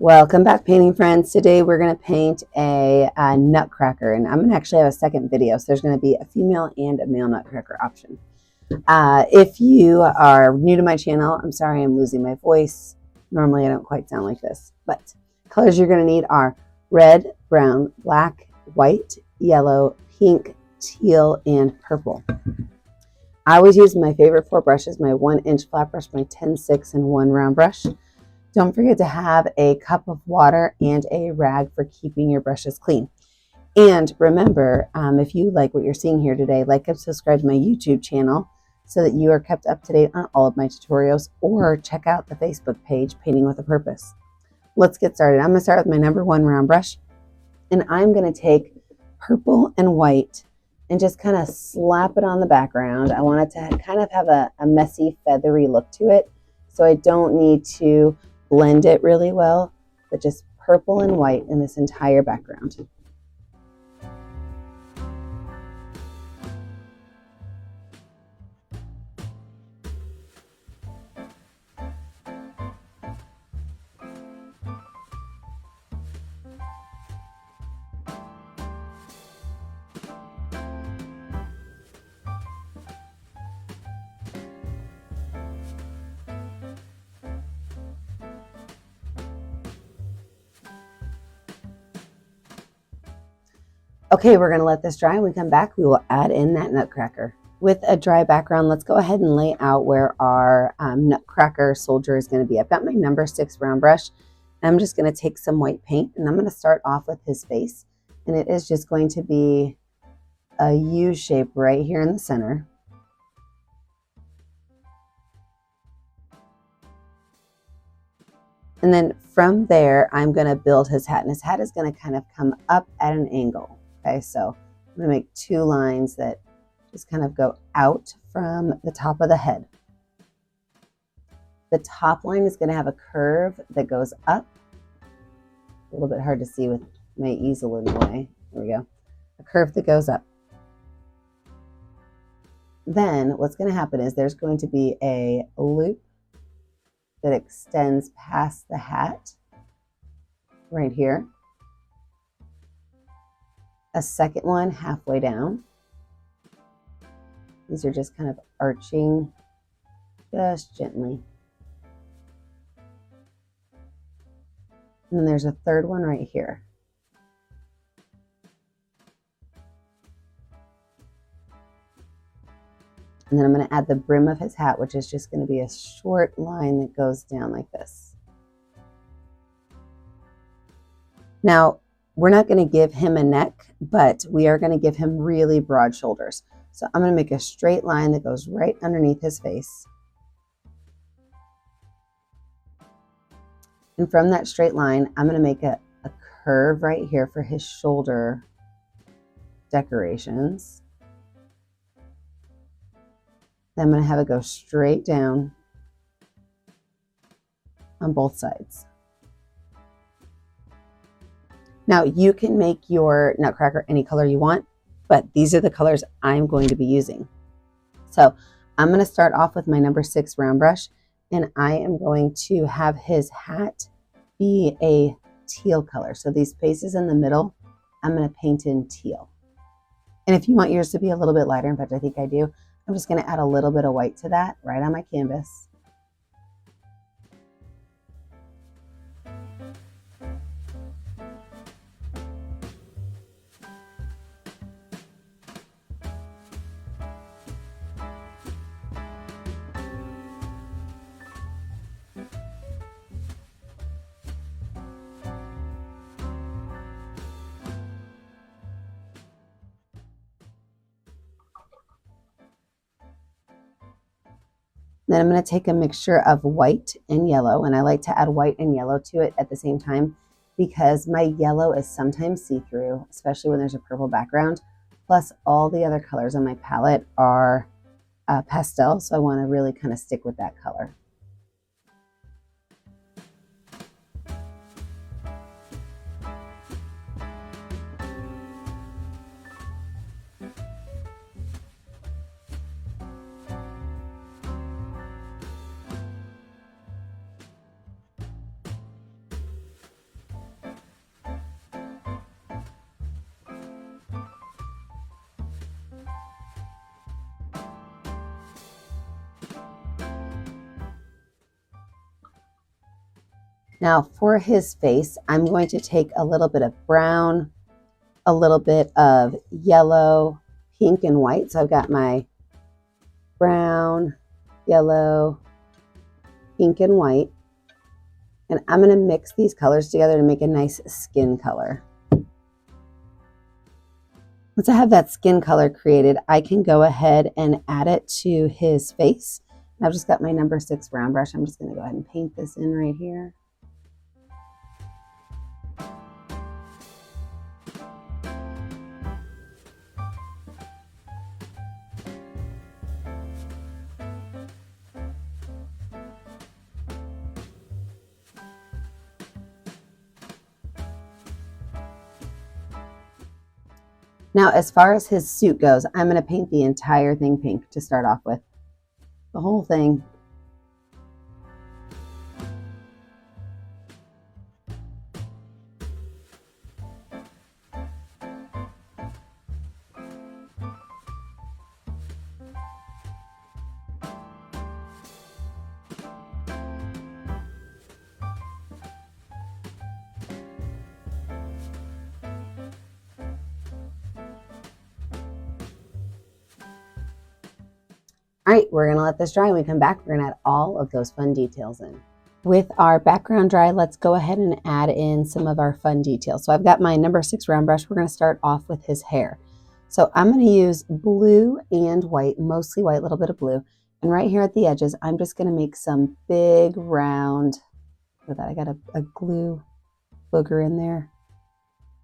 Welcome back, painting friends. Today we're going to paint a nutcracker, and I'm going to actually have a second video, so there's going to be a female and a male nutcracker option. If you are new to my channel, I'm sorry I'm losing my voice. Normally I don't quite sound like this, but colors you're going to need are red, brown, black, white, yellow, pink, teal, and purple. I always use my favorite four brushes, my 1-inch flat brush, my 10-6, and one round brush. Don't forget to have a cup of water and a rag for keeping your brushes clean. And remember, if you like what you're seeing here today, like and subscribe to my YouTube channel so that you are kept up to date on all of my tutorials, or check out the Facebook page, Painting with a Purpose. Let's get started. I'm going to start with my number 1 round brush, and I'm going to take purple and white and just kind of slap it on the background. I want it to kind of have a messy, feathery look to it, so I don't need to blend it really well, but just purple and white in this entire background. Okay, we're going to let this dry. When we come back, we will add in that nutcracker. With a dry background, let's go ahead and lay out where our nutcracker soldier is going to be. I've got my number 6 round brush, and I'm just going to take some white paint, and I'm going to start off with his face. And it is just going to be a U shape right here in the center. And then from there, I'm going to build his hat, and his hat is going to kind of come up at an angle. Okay, so I'm going to make 2 lines that just kind of go out from the top of the head. The top line is going to have a curve that goes up. A little bit hard to see with my easel in the way. There we go. A curve that goes up. Then what's going to happen is there's going to be a loop that extends past the hat right here. A second one halfway down. These are just kind of arching just gently. And then there's a third one right here. And then I'm going to add the brim of his hat, which is just going to be a short line that goes down like this. Now, we're not going to give him a neck, but we are going to give him really broad shoulders. So I'm going to make a straight line that goes right underneath his face. And from that straight line, I'm going to make a curve right here for his shoulder decorations. Then I'm going to have it go straight down on both sides. Now, you can make your nutcracker any color you want, but these are the colors I'm going to be using. So I'm going to start off with my number 6 round brush, and I am going to have his hat be a teal color. So these spaces in the middle, I'm going to paint in teal. And if you want yours to be a little bit lighter, in fact, I think I do, I'm just going to add a little bit of white to that right on my canvas. Then I'm going to take a mixture of white and yellow, and I like to add white and yellow to it at the same time because my yellow is sometimes see-through, especially when there's a purple background. Plus, all the other colors on my palette are pastel, so I want to really kind of stick with that color. Now for his face, I'm going to take a little bit of brown, a little bit of yellow, pink, and white. So I've got my brown, yellow, pink, and white. And I'm going to mix these colors together to make a nice skin color. Once I have that skin color created, I can go ahead and add it to his face. I've just got my number 6 round brush. I'm just going to go ahead and paint this in right here. Now, as far as his suit goes, I'm going to paint the entire thing pink to start off with. The whole thing. All right, we're gonna let this dry. When we come back, we're gonna add all of those fun details in. With our background dry, let's go ahead and add in some of our fun details. So I've got my number 6 round brush. We're gonna start off with his hair. So I'm gonna use blue and white, mostly white, a little bit of blue. And right here at the edges, I'm just gonna make some big round, look at that, I got a glue booger in there.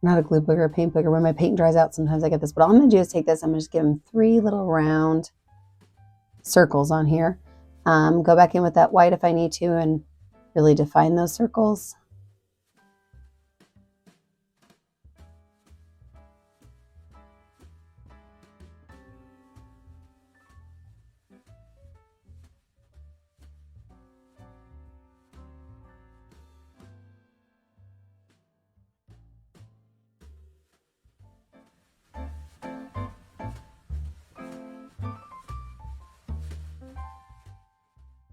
Not a glue booger, a paint booger. When my paint dries out, sometimes I get this. But all I'm gonna do is take this, I'm gonna just give him 3 little round circles on here. Go back in with that white if I need to and really define those circles.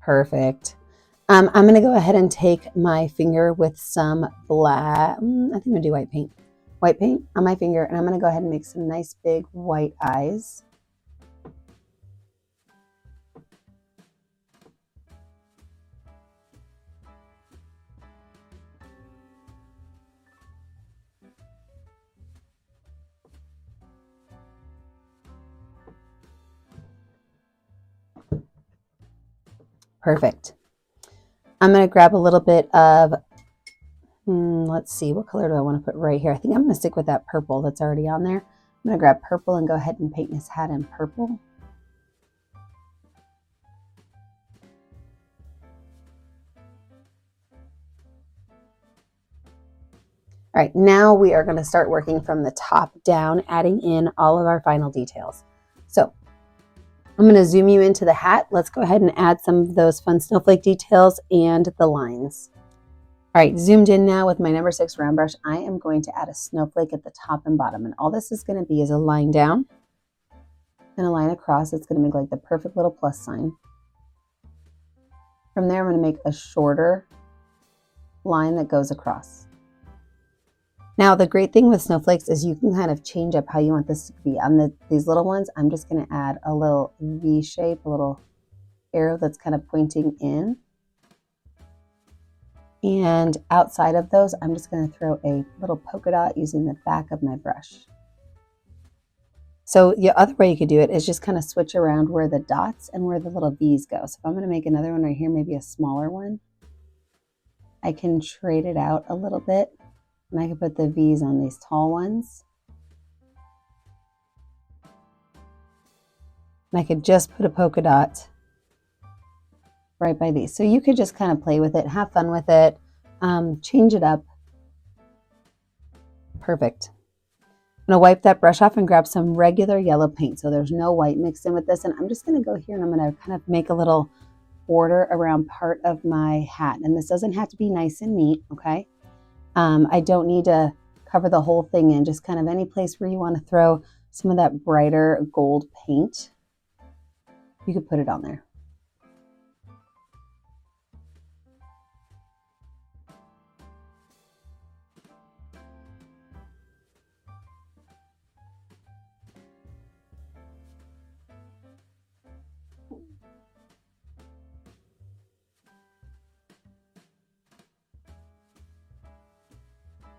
Perfect. I'm going to go ahead and take my finger with some black, I think I'm going to do white paint on my finger, and I'm going to go ahead and make some nice big white eyes. Perfect. I'm going to grab a little bit of, let's see, what color do I want to put right here? I think I'm going to stick with that purple that's already on there. I'm going to grab purple and go ahead and paint his hat in purple. All right, now we are going to start working from the top down, adding in all of our final details. So I'm going to zoom you into the hat. Let's go ahead and add some of those fun snowflake details and the lines. All right, zoomed in now with my number 6 round brush, I am going to add a snowflake at the top and bottom. And all this is going to be is a line down and a line across. It's going to make like the perfect little plus sign. From there, I'm going to make a shorter line that goes across. Now, the great thing with snowflakes is you can kind of change up how you want this to be. On these little ones, I'm just going to add a little V shape, a little arrow that's kind of pointing in. And outside of those, I'm just going to throw a little polka dot using the back of my brush. So the other way you could do it is just kind of switch around where the dots and where the little V's go. So if I'm going to make another one right here, maybe a smaller one, I can trade it out a little bit. And I can put the V's on these tall ones. And I could just put a polka dot right by these. So you could just kind of play with it, have fun with it, change it up. Perfect. I'm gonna wipe that brush off and grab some regular yellow paint. So there's no white mixed in with this. And I'm just gonna go here and I'm gonna kind of make a little border around part of my hat. And this doesn't have to be nice and neat, okay? I don't need to cover the whole thing in, just kind of any place where you want to throw some of that brighter gold paint, you could put it on there.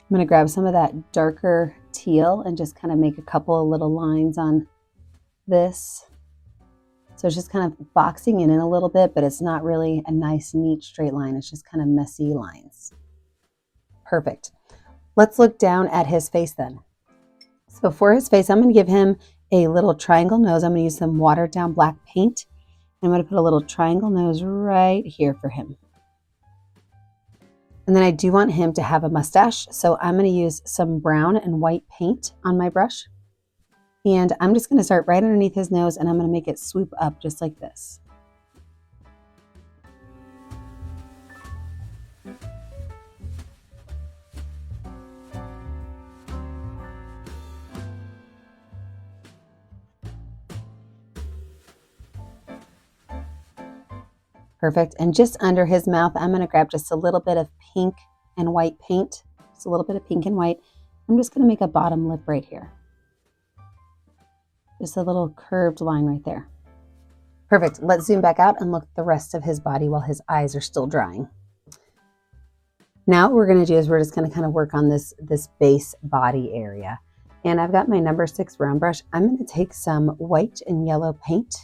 I'm going to grab some of that darker teal and just kind of make a couple of little lines on this. So it's just kind of boxing it in a little bit, but it's not really a nice, neat, straight line. It's just kind of messy lines. Perfect. Let's look down at his face then. So for his face, I'm going to give him a little triangle nose. I'm going to use some watered down black paint. I'm going to put a little triangle nose right here for him. And then I do want him to have a mustache. So I'm going to use some brown and white paint on my brush. And I'm just going to start right underneath his nose, and I'm going to make it swoop up just like this. Perfect. And just under his mouth, I'm going to grab just a little bit of pink and white paint. Just a little bit of pink and white. I'm just going to make a bottom lip right here. Just a little curved line right there. Perfect. Let's zoom back out and look at the rest of his body while his eyes are still drying. Now what we're going to do is we're just going to kind of work on this base body area. And I've got my number 6 round brush. I'm going to take some white and yellow paint.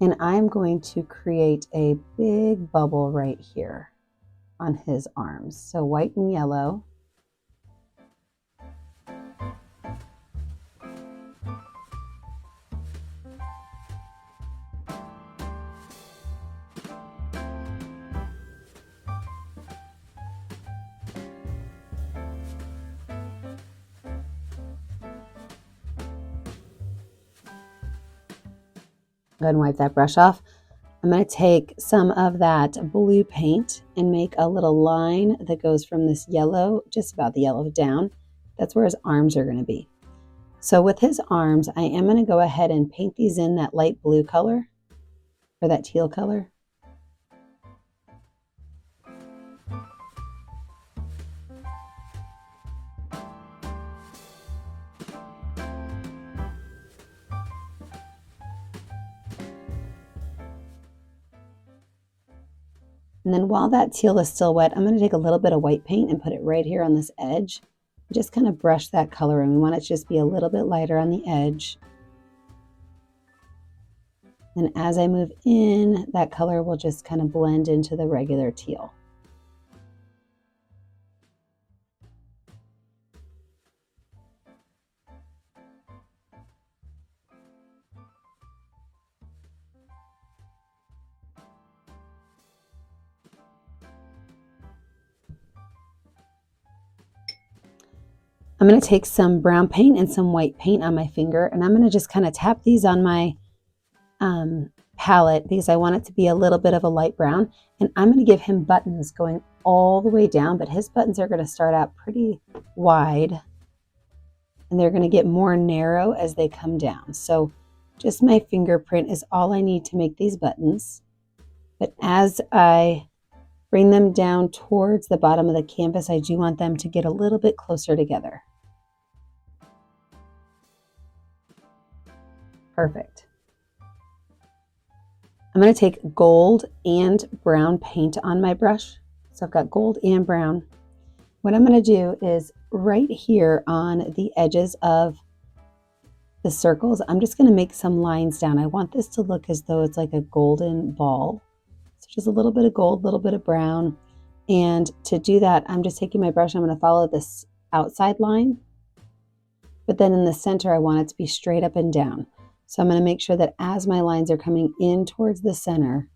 And I'm going to create a big bubble right here on his arms. So white and yellow. Go ahead and wipe that brush off. I'm going to take some of that blue paint and make a little line that goes from this yellow, just about the yellow down. That's where his arms are going to be. So with his arms, I am going to go ahead and paint these in that light blue color or that teal color. And then while that teal is still wet, I'm going to take a little bit of white paint and put it right here on this edge. Just kind of brush that color in. We want it to just be a little bit lighter on the edge. And as I move in, that color will just kind of blend into the regular teal. I'm going to take some brown paint and some white paint on my finger, and I'm going to just kind of tap these on my palette because I want it to be a little bit of a light brown. And I'm going to give him buttons going all the way down, but his buttons are going to start out pretty wide and they're going to get more narrow as they come down. So just my fingerprint is all I need to make these buttons. But as I bring them down towards the bottom of the canvas, I do want them to get a little bit closer together. Perfect. I'm going to take gold and brown paint on my brush. So I've got gold and brown. What I'm going to do is right here on the edges of the circles, I'm just going to make some lines down. I want this to look as though it's like a golden ball. So just a little bit of gold, a little bit of brown. And to do that, I'm just taking my brush. I'm going to follow this outside line. But then in the center, I want it to be straight up and down. So I'm going to make sure that as my lines are coming in towards the center,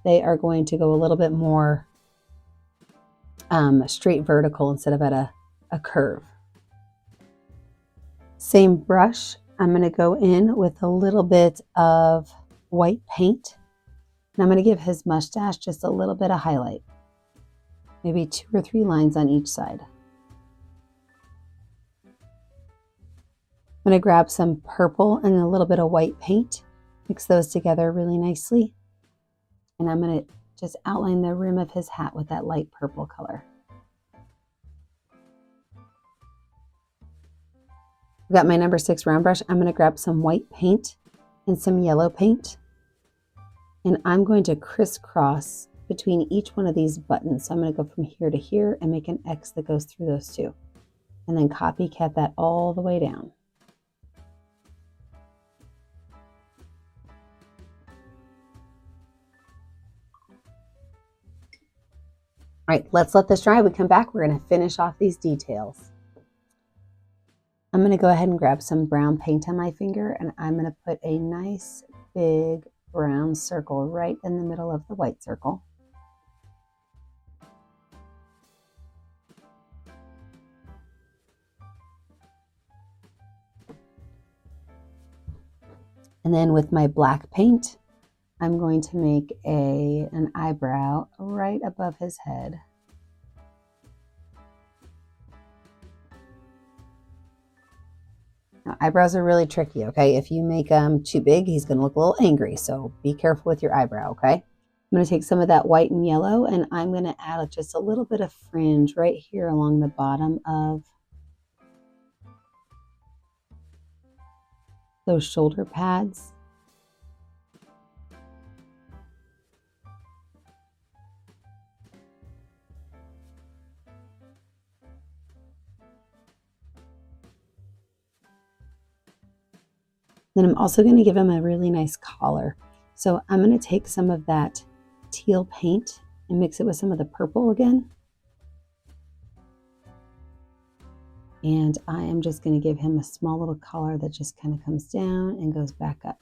they are going to go a little bit more straight vertical instead of at a curve. Same brush, I'm going to go in with a little bit of white paint. And I'm going to give his mustache just a little bit of highlight. Maybe 2 or 3 lines on each side. I'm going to grab some purple and a little bit of white paint, mix those together really nicely. And I'm going to just outline the rim of his hat with that light purple color. I've got my number 6 round brush. I'm going to grab some white paint and some yellow paint. And I'm going to crisscross between each one of these buttons. So I'm going to go from here to here and make an X that goes through those two. And then copycat that all the way down. All right, let's let this dry. We come back, we're going to finish off these details. I'm going to go ahead and grab some brown paint on my finger, and I'm going to put a nice big brown circle right in the middle of the white circle. And then with my black paint, I'm going to make an eyebrow right above his head. Now, eyebrows are really tricky, okay? If you make them too big, he's going to look a little angry, so be careful with your eyebrow, okay? I'm going to take some of that white and yellow, and I'm going to add just a little bit of fringe right here along the bottom of those shoulder pads. Then I'm also going to give him a really nice collar. So I'm going to take some of that teal paint and mix it with some of the purple again. And I am just going to give him a small little collar that just kind of comes down and goes back up.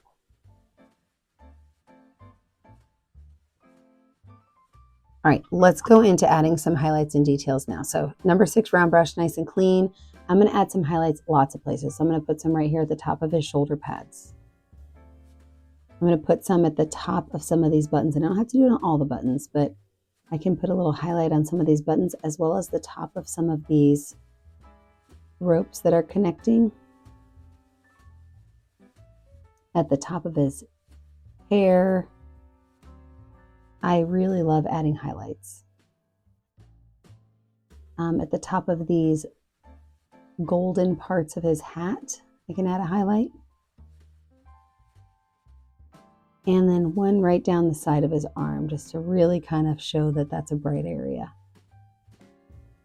All right, let's go into adding some highlights and details now. So number 6 round brush, nice and clean. I'm going to add some highlights lots of places. So I'm going to put some right here at the top of his shoulder pads. I'm going to put some at the top of some of these buttons, and I don't have to do it on all the buttons, but I can put a little highlight on some of these buttons as well as the top of some of these ropes that are connecting. At the top of his hair. I really love adding highlights. At the top of these golden parts of his hat, I can add a highlight. And then one right down the side of his arm, just to really kind of show that that's a bright area.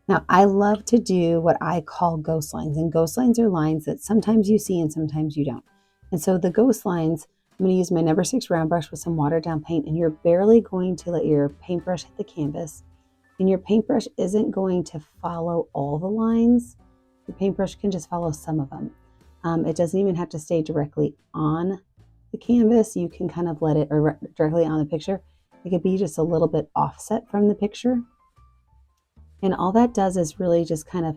Now, I love to do what I call ghost lines, and ghost lines are lines that sometimes you see and sometimes you don't. And so the ghost lines, I'm going to use my number 6 round brush with some watered down paint, and you're barely going to let your paintbrush hit the canvas. And your paintbrush isn't going to follow all the lines. Your paintbrush can just follow some of them. It doesn't even have to stay directly on the canvas. You can kind of let it, or directly on the picture. It could be just a little bit offset from the picture. And all that does is really just kind of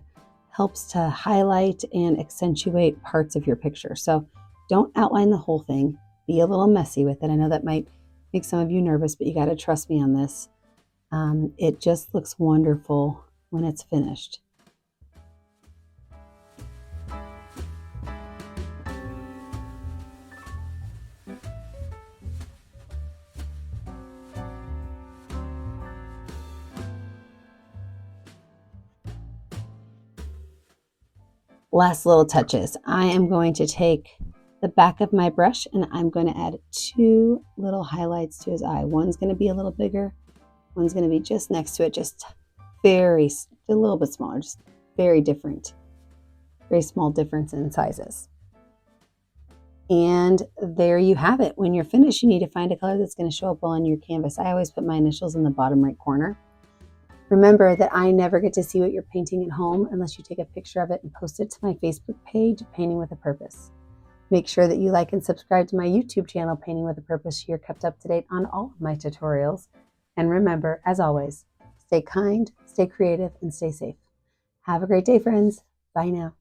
helps to highlight and accentuate parts of your picture. So don't outline the whole thing. Be a little messy with it. I know that might make some of you nervous, but you got to trust me on this. It just looks wonderful when it's finished. Last little touches. I am going to take the back of my brush and I'm going to add 2 little highlights to his eye. One's going to be a little bigger. One's going to be just next to it, just a little bit smaller, just very different. Very small difference in sizes. And there you have it. When you're finished, you need to find a color that's going to show up well on your canvas. I always put my initials in the bottom right corner. Remember that I never get to see what you're painting at home unless you take a picture of it and post it to my Facebook page, Painting with a Purpose. Make sure that you like and subscribe to my YouTube channel, Painting with a Purpose, so you're kept up to date on all of my tutorials. And remember, as always, stay kind, stay creative, and stay safe. Have a great day, friends. Bye now.